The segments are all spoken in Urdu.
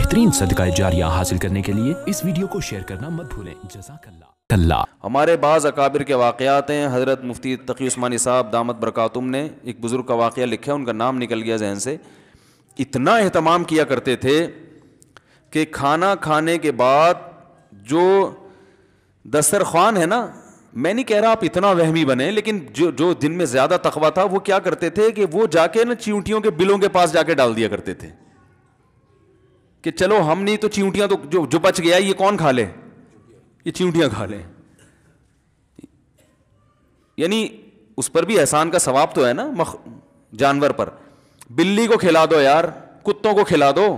بہترین صدقہ جاریہ حاصل کرنے کے لیے اس ویڈیو کو شیئر کرنا مت بھولیں۔ جزاک اللہ۔ ہمارے بعض اکابر کے واقعات ہیں۔ حضرت مفتی تقی عثمانی صاحب دامت برکاتہم نے ایک بزرگ کا واقعہ لکھا ہے، ان کا نام نکل گیا ذہن سے۔ اتنا اہتمام کیا کرتے تھے کہ کھانا کھانے کے بعد جو دسترخوان ہے نا، میں نہیں کہہ رہا آپ اتنا وہمی بنے، لیکن جو دن میں زیادہ تقویٰ تھا وہ کیا کرتے تھے کہ وہ جا کے نا چیونٹیوں کے بلوں کے پاس جا کے ڈال دیا کرتے تھے کہ چلو ہم نہیں تو چیونٹیاں تو جو بچ گیا یہ کون کھا لے، یہ چیونٹیاں کھا لیں۔ یعنی اس پر بھی احسان کا ثواب تو ہے نا، جانور پر۔ بلی کو کھلا دو یار، کتوں کو کھلا دو،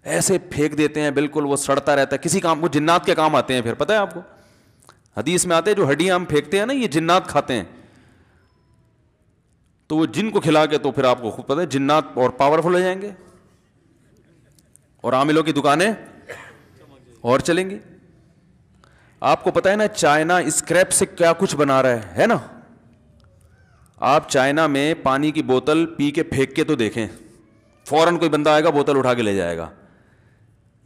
ایسے پھینک دیتے ہیں بالکل وہ سڑتا رہتا ہے، کسی کام، وہ جنات کے کام آتے ہیں پھر، پتہ ہے آپ کو حدیث میں آتے ہیں جو ہڈیاں ہم پھینکتے ہیں نا یہ جنات کھاتے ہیں، تو وہ جن کو کھلا کے تو پھر آپ کو خود پتہ ہے جنات اور پاورفل ہو جائیں گے اور عاملوں کی دکانیں اور چلیں گی۔ آپ کو پتہ ہے نا چائنا اسکریپ سے کیا کچھ بنا رہا ہے نا؟ آپ چائنا میں پانی کی بوتل پی کے پھینک کے تو دیکھیں، فوراً کوئی بندہ آئے گا بوتل اٹھا کے لے جائے گا۔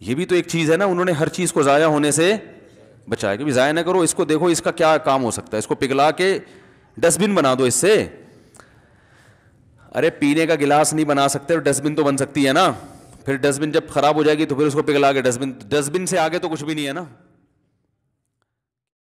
یہ بھی تو ایک چیز ہے نا، انہوں نے ہر چیز کو ضائع ہونے سے بچایا کہ بھی ضائع نہ کرو، اس کو دیکھو اس کا کیا کام ہو سکتا ہے، اس کو پگھلا کے ڈسٹ بن بنا دو اس سے۔ ارے پینے کا گلاس نہیں بنا سکتے، ڈسٹ بن تو بن سکتی ہے نا، پھر ڈسٹ بن جب خراب ہو جائے گی تو پھر اس کو پگھلا کے ڈسٹ بن سے آگے تو کچھ بھی نہیں ہے نا۔